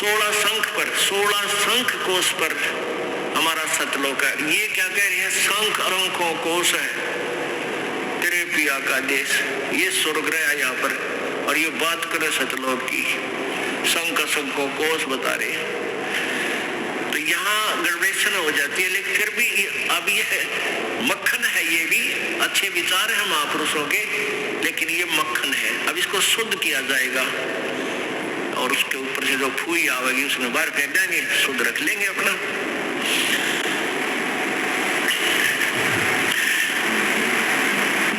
16 शंख पर, 16 शंख कोश पर हमारा सतलोक है। ये क्या कह रहे हैं? शंख अंकों कोश है तेरे पिया का देश। ये स्वर्ग है यहाँ पर, और ये बात करे सतलोक की, शंख शंखों कोश बता रहे। तो यहाँ गड़बड़ेशन हो जाती है, लेकिन फिर भी अब ये मक्खन है, ये भी अच्छे विचार है महापुरुषों के, लेकिन ये मक्खन है। अब इसको शुद्ध किया जाएगा और उसके ऊपर से जो फूई आवेगी उसमें बाहर फेंक देंगे, शुद्ध रख लेंगे अपना।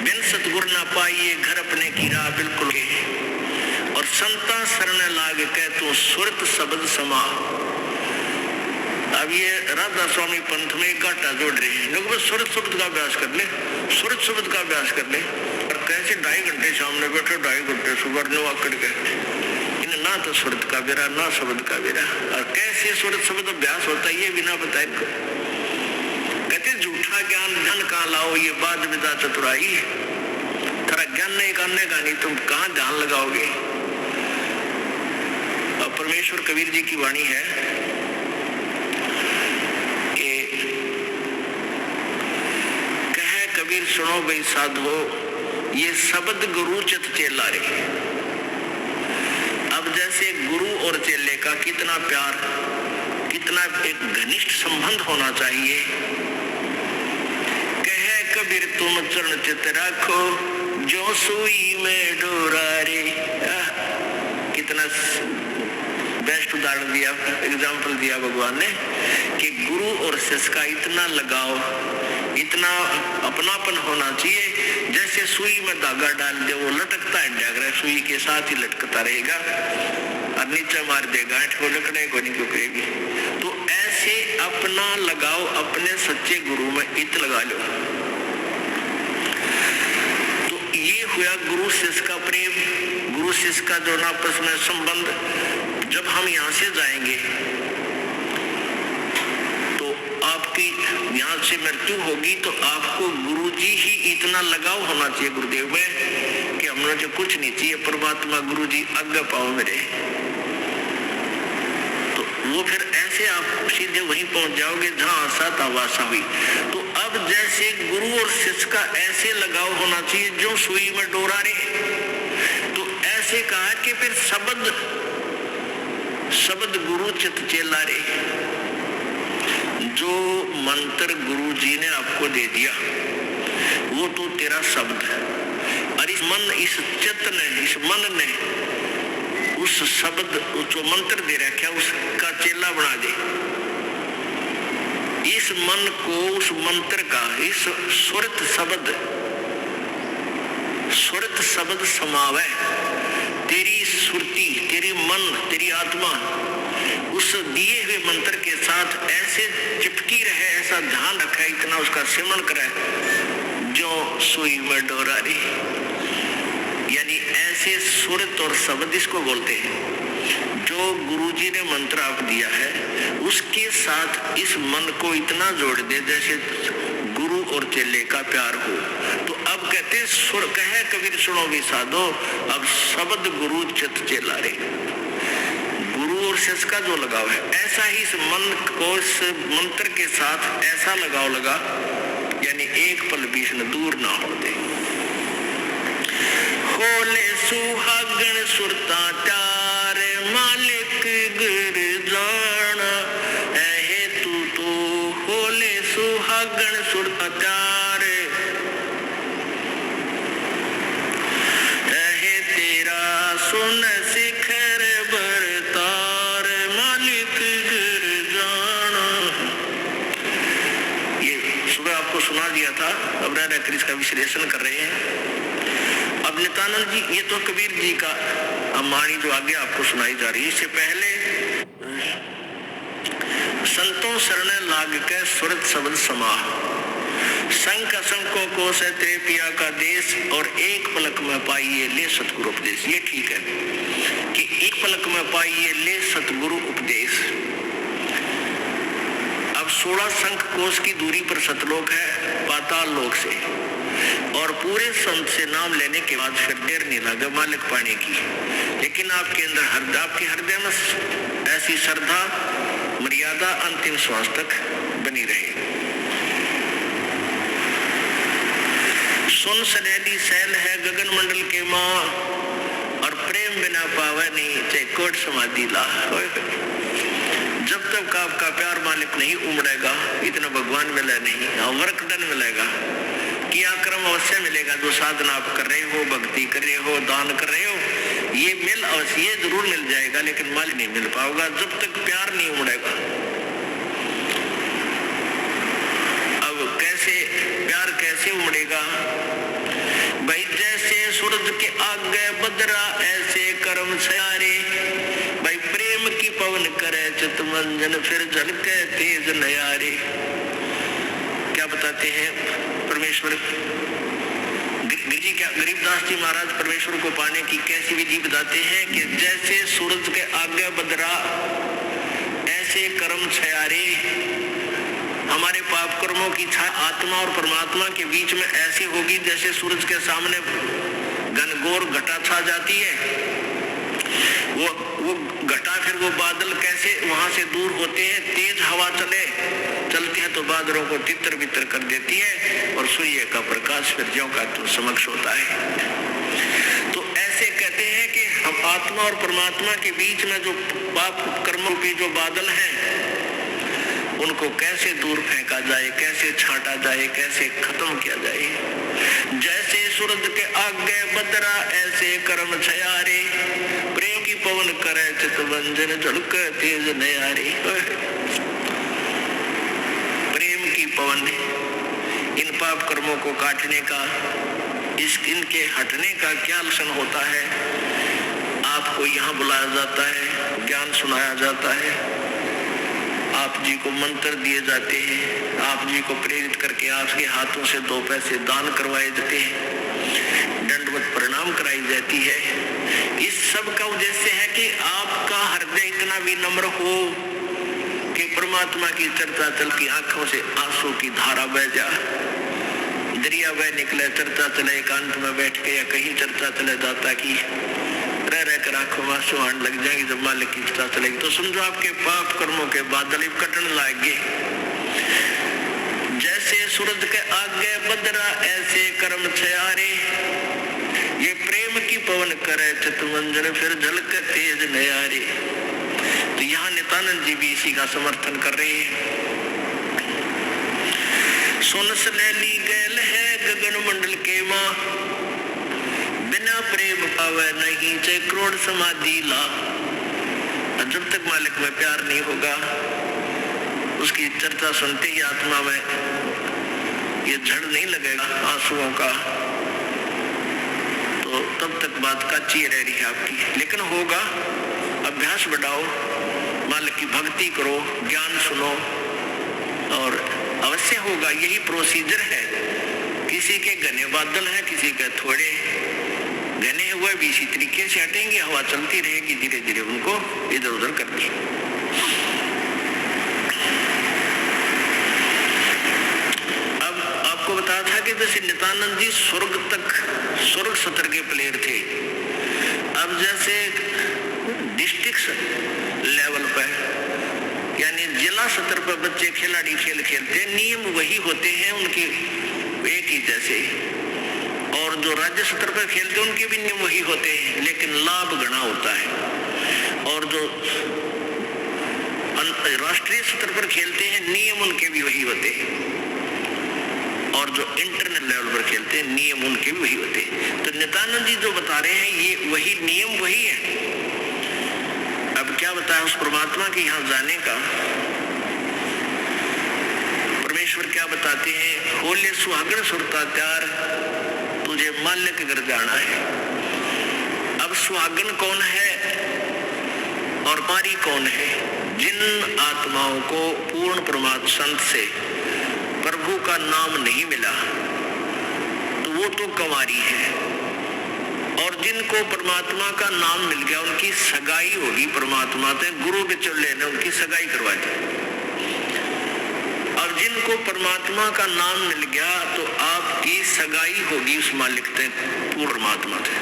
बिन सतगुर ना पाइए घर अपने की राह बिल्कुल के, और संता शरण लाग के तू सुरत शब्द समा। अब ये राधा स्वामी पंथ में घाटा जोड़ रहे हैं लोग, सुरत शब्द का अभ्यास कर ले, सुरत शब्द का अभ्यास कर ले। और कैसे 2.5 घंटे सामने बैठे, 2.5 घंटे सुबह नो आकड़ के, इन्हें ना तो सुरत का बेरा ना शब्द का बेरा। और कैसे सुरत शब्द अभ्यास होता है ये बिना बताए इनको। कहते झूठा ज्ञान धन कहाँ लाओ, ये बात विदा चतुराई। तेरा ज्ञान नहीं करने का, नहीं तुम कहाँ ध्यान लगाओगे। और परमेश्वर कबीर जी की वाणी है, कबीर सुनो भाई साधो ये शब्द गुरु चित चेला रे। अब जैसे गुरु और चेले का कितना प्यार, कितना एक घनिष्ठ संबंध होना चाहिए। कहे कबीर तुम चरण चित रखो जो सुई में डोरा रे। कितना बेस्ट उदाहरण दिया, एग्जाम्पल दिया भगवान ने कि गुरु और शिष्य का इतना लगाव, इतना अपनापन होना चाहिए। जैसे सुई में धागा डाल दे, वो लटकता है जागरा, सुई के साथ ही लटकता रहेगा, और नीचे मार देगा वो लटकने को नहीं करेगी। तो ऐसे अपना लगाओ अपने सच्चे गुरु में इत लगा लो। तो ये हुआ गुरु शिष्य का प्रेम, गुरु शिष्य का जो आपस में संबंध। जब हम यहाँ से जाएंगे आपकी यहाँ से मृत्यु होगी, तो आपको गुरुजी ही इतना लगाव होना चाहिए गुरुदेव में कि हमने जो कुछ नहीं चाहिए, परमात्मा गुरुजी आज्ञा पाओ मेरे। तो वो फिर ऐसे आप सीधे वहीं पहुंच जाओगे जहाँ आशा था वासा हुई। तो अब जैसे गुरु और शिष्य का ऐसे लगाव होना चाहिए जो सुई में डोरा रे। तो ऐसे कहा कि फिर शब्द गुरु चित चेला रे। जो मंत्र गुरु जी ने आपको दे दिया वो तो तेरा शब्द है, और इस चित्त ने, इस मन ने उस शब्द जो मंत्र दे रखा है उसका चेला बना दे। इस मन को उस मंत्र का, इस सुरत शब्द समावे। तेरी सुरती, तेरी मन, तेरी आत्मा उस दिए हुए मंत्र के साथ ऐसे चिपकी रहे, ऐसा ध्यान रखे, इतना उसका सिमरण करे जो सुई में डोरा रे। यानी ऐसे सुरत और शब्द इसको बोलते हैं। जो गुरुजी ने मंत्र आप दिया है उसके साथ इस मन को इतना जोड़ दे जैसे गुरु और चेले का प्यार हो। तो अब कहते सुर कहे कबीर सुनो भी साधो, अब शब्द गुरु चित चेला रे। और शिष्य का जो लगाव है, ऐसा ही इस मन को इस मंत्र के साथ ऐसा लगाव लगा, यानी एक पल बीच में दूर ना हो दे। होले सुहागण सुरता प्यार मालिक गुर जान है तू तो। होले सुहागण सुरता प्यार है तेरा सुन शिखर बरता सुना दिया था। अब राधा कृष्ण का विश्लेषण कर रहे हैं। अब नित्यानंद जी, ये तो कबीर जी का वाणी जो आगे आपको सुनाई जा रही है, इससे पहले संतों शरण लाग के सुरत शब्द समा। संक असंकों को से तेरे पिया का देश, और एक पलक में पाइए ले सतगुरु उपदेश। ये ठीक है कि एक पलक में पाइए ले सतगुरु उपदेश। अब 16 शंख कोश की दूरी पर सतलोक है पाताल लोक से, और पूरे संत से नाम लेने के बाद फिर देर नहीं लगा मालिक पाने की। लेकिन आपके अंदर आपके हृदय में ऐसी श्रद्धा मर्यादा अंतिम श्वास तक बनी रहे। सुन सनैली सैल है गगन मंडल के माँ, और प्रेम बिना पावे नहीं चाहे कोट समाधि ला। जब तक आपका प्यार मालिक नहीं उमड़ेगा, इतना भगवान मिला नहीं, वर्कडन मिलेगा कि आक्रम अवश्य मिलेगा। जो साधना आप कर रहे हो, भक्ति कर रहे हो, दान कर रहे हो, ये मिल अवश्य, ये जरूर मिल जाएगा, लेकिन माल नहीं मिल पाएगा जब तक प्यार नहीं उमड़ेगा। अब कैसे प्यार कैसे उमड़ेगा भाई? जैसे सूरज के आगे बदरा ऐसे कर्म सारे, भाई प्रेम की पवन करे चितमंजन फिर झलके तेज नयारे। क्या बताते हैं परमेश्वर जी, क्या गरीबदास जी महाराज परमेश्वर को पाने की कैसी विधि बताते हैं कि जैसे सूरज के आगे बदरा ऐसे कर्म छयारे, हमारे पाप कर्मों की छाया आत्मा और परमात्मा के बीच में ऐसी होगी जैसे सूरज के सामने घनघोर घटा छा जाती है। वो घटा, फिर वो बादल कैसे वहां से दूर होते हैं, तेज हवा चलती है तो बादलों को तितर बितर कर देती है, और सूर्य का प्रकाश फिर ज्यों का तो समक्ष होता है। तो ऐसे कहते हैं कि हम आत्मा और परमात्मा के बीच में जो पाप कर्मों की जो बादल हैं, उनको कैसे दूर फेंका जाए, कैसे छांटा जाए, कैसे खत्म किया जाए। जैसे सूरज के आगे बदरा ऐसे कर्म छयारे, प्रेम की पवन करे चितवंजन झलक तेज नयारे। प्रेम की पवन इन पाप कर्मों को काटने का, इनके हटने का क्या लक्षण होता है? आपको यहाँ बुलाया जाता है, ज्ञान सुनाया जाता है, आप जी को मंत्र दिए जाते हैं, आप जी को प्रेरित करके आपके हाथों से 2 पैसे दान करवाए जाते हैं, दंडवत प्रणाम कराई जाती है। इस सब का उद्देश्य है कि आपका हृदय इतना विनम्र हो कि परमात्मा की चर्चा चल की आंखों से आंसू की धारा बह जा, दरिया बह निकले, चर्चा चले एकांत में बैठ के, या कहीं चर्चा चले जाता की रह कर आंखों में आंसू आने लग जाएंगे। जब मालिक की इच्छा चलेगी तो समझो आपके पाप कर्मों के बादल कटन लागे। जैसे सूरज के आगे बदरा ऐसे कर्म छयारे, ये प्रेम की पवन करे चितमंजन फिर झलक तेज नयारे। तो यहाँ नित्यानंद जी भी इसी का समर्थन कर रहे हैं। सुन सनैली गैल है गगन मंडल के माँ, बिना प्रेम पावे नहीं चाहे करोड़ समाधि ला। जब तक मालिक में प्यार नहीं होगा, उसकी चर्चा सुनते ही आत्मा में ये झड़ नहीं लगेगा आंसुओं का, तो तब तक बात कच्ची रह रही है आपकी। लेकिन होगा, अभ्यास बढ़ाओ, मालिक की भक्ति करो, ज्ञान सुनो, और अवश्य होगा। यही प्रोसीजर है। किसी के घने बादल हैं, किसी के थोड़े घने हुए भी इसी तरीके से हटेंगे, हवा चलती रहेगी, धीरे धीरे उनको इधर उधर करती। अब आपको बताया था कि जैसे नित्यानंद जी स्वर्ग सत्र के प्लेयर थे। अब जैसे डिस्ट्रिक्ट लेवल पर यानी जिला स्तर पर बच्चे खिलाड़ी खेल खेलते, नियम वही होते हैं उनके एक ही जैसे, और जो राज्य स्तर पर खेलते हैं उनके भी नियम वही होते हैं, लेकिन लाभ गणा होता है। और जो राष्ट्रीय स्तर पर खेलते हैं नियम उनके भी वही होते हैं, और जो इंटरनेशनल लेवल पर खेलते हैं नियम उनके भी वही होते हैं। तो नित्यानंद जी जो बता रहे हैं ये वही नियम वही है। अब क्या बताया उस परमात्मा के यहाँ जाने का? परमेश्वर क्या बताते हैं? होले सुहागण सुरता त्यार, तुझे माल्य के घर जाना है। अब सुहागण कौन है और पारी कौन है? जिन आत्माओं को पूर्ण परमात्मा संत से प्रभु का नाम नहीं मिला तो वो तो कंवारी है, और जिनको परमात्मा का नाम मिल गया उनकी सगाई होगी परमात्मा से, गुरु बिचौले ने उनकी सगाई करवा दी। और जिनको परमात्मा का नाम मिल गया तो आपकी सगाई होगी उस मालिक से, परमात्मा से,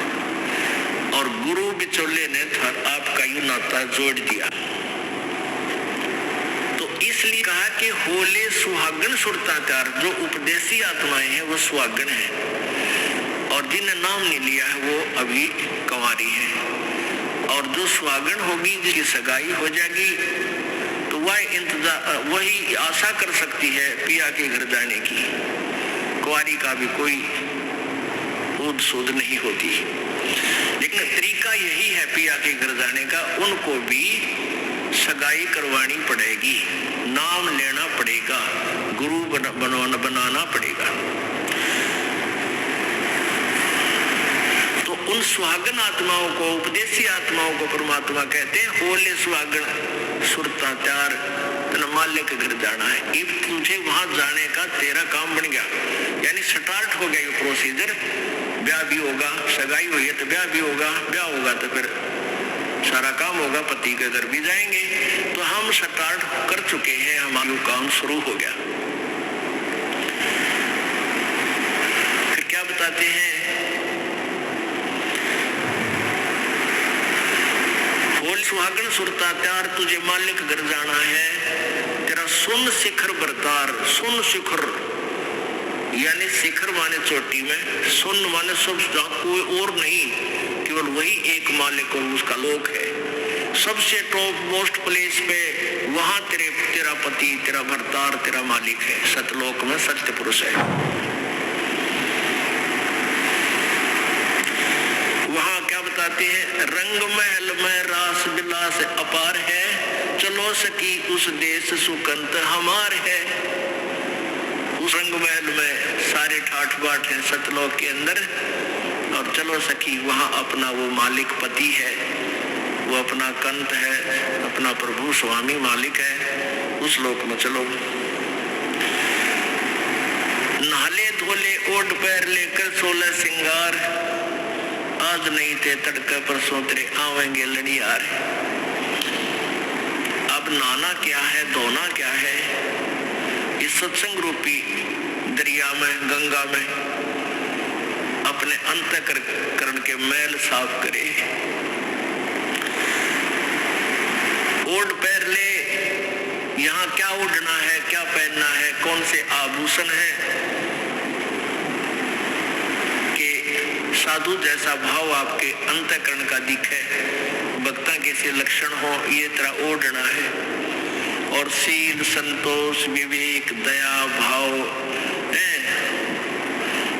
और गुरु बिचौले ने आपका यू नाता जोड़ दिया। इसलिए कहा कि होले सुहागन सुरता त्यार। जो उपदेशी आत्माएं हैं वो सुहागन है, और जिन्हें नाम नहीं लिया है वो अभी कंवारी है। और जो सुहागन होगी, जिसकी सगाई हो जाएगी, तो वह इंतजार, वही आशा कर सकती है पिया के घर जाने की। कुंवारी का भी कोई ऊद सूद नहीं होती। लेकिन तरीका यही है पिया के घर जाने का, उनको भी सगाई करवानी पड़ेगी, नाम लेना पड़ेगा, गुरु बनाना पड़ेगा। तो उन सुहागन आत्माओं को, उपदेशी आत्माओं को परमात्मा कहते हैं होले सुहागन सुरता त्यार, तेना मालिक के घर जाना है। अब तुझे वहां जाने का तेरा काम बन गया, यानी स्टार्ट हो गया ये प्रोसीजर। ब्याह भी होगा, सगाई हुई है तो ब्याह भी होगा, ब्याह होगा तो फिर सारा काम होगा, पति के घर भी जाएंगे। तो हम स्टार्ट कर चुके हैं, हमारा काम शुरू हो गया। फिर क्या बताते हैं, होल सुहागन सुरता त्यार, तुझे मालिक घर जाना है, तेरा सुन शिखर बरतार। सुन शिखर यानी शिखर माने चोटी में, सुन माने सब, कोई और नहीं, केवल वही एक मालिक और उसका लोक है। सबसे टॉप मोस्ट प्लेस पे वहां तेरा पति, तेरा भरतार, तेरा मालिक है। सतलोक में सत्य पुरुष है। वहां क्या बताते हैं, रंग महल में रास विलास अपार है, चलो सकी उस देश सुकंत हमार है। उस रंग महल में सारे ठाठ बाट हैं सतलोक के अंदर, और चलो सखी वहां अपना वो मालिक पति है, वो अपना कंत है, अपना प्रभु स्वामी मालिक है, उस लोक में चलो। नहाले धोले ओढ़ पैर लेकर 16 सिंगार, आज नहीं थे तड़के परसों तेरे आवेंगे लड़ियार। अब नहाना क्या है, धोना क्या है, इस सत्संग रूपी दरिया में, गंगा में अपने अंतःकरण के मैल साफ करे। ओढ़ पैर ले, यहाँ क्या ओढ़ना है, क्या पहनना है, कौन से आभूषण है, कि साधु जैसा भाव आपके अंतःकरण का दिखे, भक्ता कैसे लक्षण हो, ये तरह ओढ़ना है। और शील, संतोष, विवेक, दया, भाव,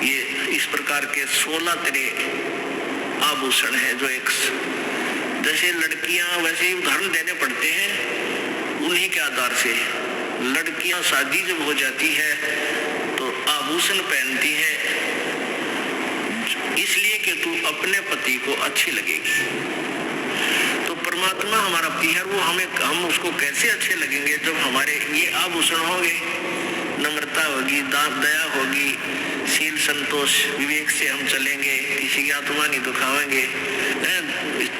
ये इस प्रकार के 16 तरह आभूषण है, जो एक जैसे लड़कियां वैसे ही उदाहरण देने पड़ते हैं उन्हीं के आधार से। लड़कियां शादी जब हो जाती है तो आभूषण पहनती है, इसलिए कि तू अपने पति को अच्छी लगेगी। तो परमात्मा हमारा पति है, वो हम उसको कैसे अच्छे लगेंगे, जब हमारे ये आभूषण होंगे, नम्रता होगी, दया होगी, शील, संतोष, विवेक से हम चलेंगे, किसी की आत्मा नहीं दुखावेंगे,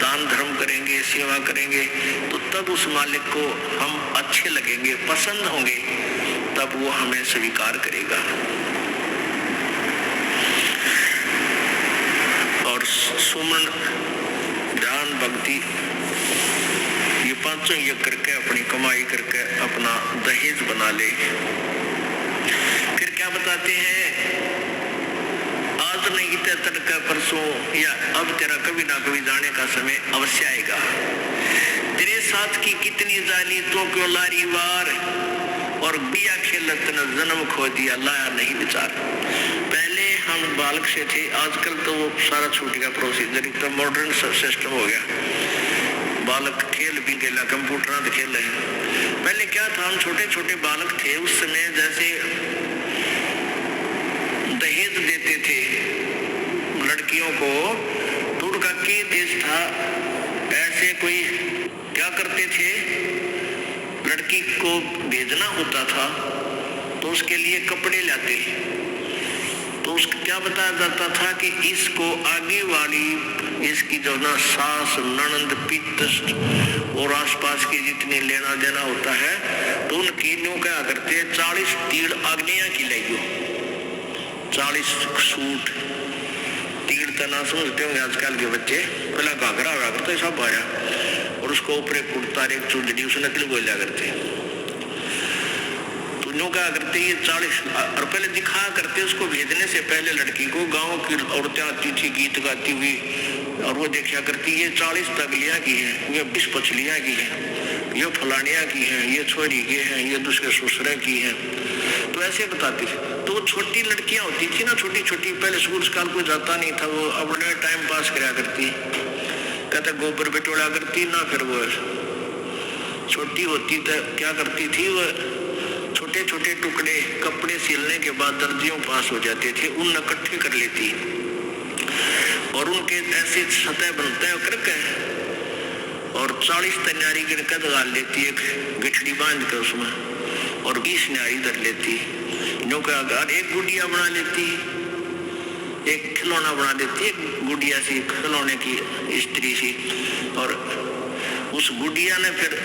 दान धर्म करेंगे, सेवा करेंगे, तो तब उस मालिक को हम अच्छे लगेंगे, पसंद होंगे, तब वो हमें स्वीकार करेगा। और सुमन, ध्यान, भक्ति, ये पांचों ये करके अपनी कमाई करके अपना दहेज बना ले। फिर क्या बताते हैं, आज नहीं थे तड़का परसों, या अब तेरा कभी ना कभी जाने का समय अवश्य आएगा। तेरे साथ की कितनी जाली तो क्यों लारी वार, और बिया खेलत न जन्म खो दिया, लाया नहीं विचार। पहले हम बालक से थे, आजकल तो वो सारा छूट गया प्रोसीजर, इतना मॉडर्न सिस्टम हो गया, बालक खेल भी खेला, कंप्यूटर खेल है। पहले क्या था, हम छोटे छोटे बालक थे, उस समय जैसे दहेज देते थे लड़कियों को, तो उनका के देश था, ऐसे कोई क्या करते थे, लड़की को भेजना होता था तो उसके लिए कपड़े लाते, तो उसको क्या बताया जाता था कि इसको आगे वाली, इसकी जो ना सास, ननंद, पितृ और आसपास के जितने लेना देना होता है, तो उनकी न्यू क्या करते हैं, 40 तीड़ आग्नेया की लाइयो, 40 सूट, तीड़ तना समझते होंगे आजकल के बच्चे, पहला घाघरा हुआ करते सब आया, और उसको ऊपर कुर्ता, एक चुंदड़ी, उसने नकली बोला करते। यूं क्या करते ये 40 और पहले दिखा करते उसको भेजने से पहले लड़की को गांव की औरतें आती थी गीत गाती हुई और वो देखा करती ये 40 तगलियां की है, ये 20 पछलियां की है, ये फलानिया की है, ये छोरी की है, ये दूसरे ससुरे की है, तो ऐसे बताती थी। तो वो छोटी लड़कियां होती थी ना, छोटी छोटी, पहले स्कूल स्काल कोई जाता नहीं था, वो अपने टाइम पास कराया करती, कहते गोबर बिटोड़ा करती ना, फिर वो छोटी होती तो क्या करती थी, वो छोटे छोटे टुकड़े कपड़े सिलने के बाद दर्जियों पास हो जाते थे, उन इकट्ठे कर लेती और उनके ऐसे सतह बनते हैं करके और 40 तैयारी के कद गाल लेती, एक गठड़ी बांध कर उसमें और 20 न्यारी धर लेती, एक गुड़िया बना लेती, एक खिलौना बना देती, एक गुड़िया सी खिलौने की स्त्री सी, और उस गुड़िया ने फिर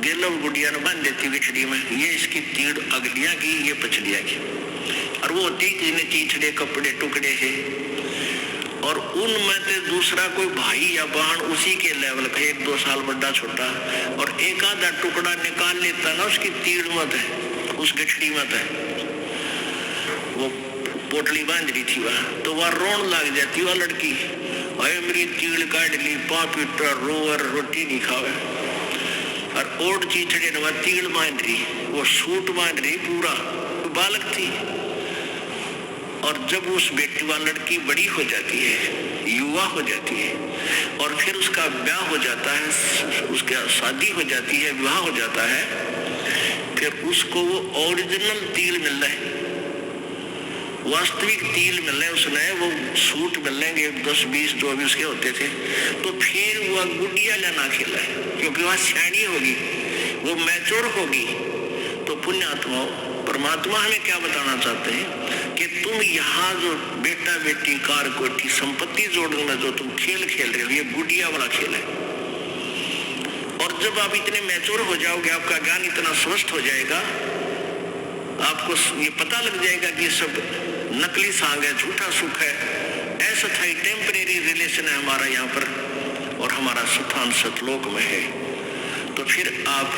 गेलव गुड़िया ने बांध देती बिछड़ी में, ये इसकी तीड़ अगलियां की, ये पछलियां की, और वो होती जिन्हें चीचड़े कपड़े टुकड़े है, और उनमें से दूसरा कोई भाई या बहन उसी के लेवल का 1-2 साल बड़ा छोटा, और एक आधा टुकड़ा निकाल लेता ना उसकी तीड़ मत है, उस गठड़ी मत है, वो पोटली बांध रही थी वह, तो वह रोन लग जाती वह लड़की, अरे मेरी तीड़ काट ली, पापी रोवर रोटी नहीं खावे, और ओट चीचड़े ने वह तीड़ बांध रही, वो सूट बांध रही पूरा, बालक थी। और जब उस बेटी वाली लड़की बड़ी हो जाती है, युवा हो जाती है, और फिर उसका ब्याह हो जाता है, उसका शादी हो जाती है, विवाह हो जाता है, फिर उसको वो ओरिजिनल तिल मिल रहा है, वास्तविक तिल मिल रहे, उसने वो सूट मिल लेंगे 10-20 जो अभी उसके होते थे, तो फिर वह गुड़िया लेना खेला है, क्योंकि वह सियाणी होगी, वो मैच्योर होगी। तो पुण्यात्मा परमात्मा हमें क्या बताना चाहते हैं कि तुम यहाँ जो बेटा बेटी कार कोठी संपत्ति जोड़ने में जो तुम खेल खेल रहे हो, ये गुड़िया वाला खेल है। और जब आप इतने मैच्योर हो जाओगे, आपका ज्ञान इतना स्वस्थ हो जाएगा, आपको ये पता लग जाएगा कि सब नकली सांग है, झूठा सुख है, ऐसा था टेम्परेरी रिलेशन है हमारा यहाँ पर, और हमारा स्थान सतलोक में है। तो फिर आप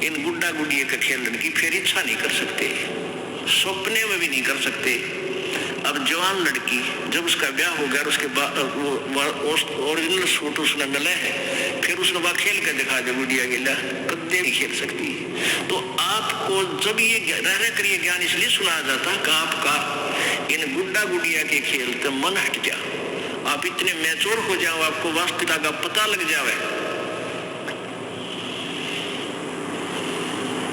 इन गुड्डा गुड़िया का खेलने की फिर इच्छा नहीं कर सकते, सपने में भी नहीं कर सकते। अब जवान लड़की जब उसका ब्याह हो गया, उसके बाद वो ओरिजिनल सूट उसने मिले हैं, फिर उसने वह खेल कर दिखा दे गुड़िया गिला, कद्दे नहीं खेल सकती। तो आपको जब ये रह कर ये ज्ञान इसलिए सुनाया जाता कि आपका इन गुड्डा गुड़िया के खेल से मन हट जाए, आप इतने मैच्योर हो जाओ, आपको वास्तविकता का पता लग जाए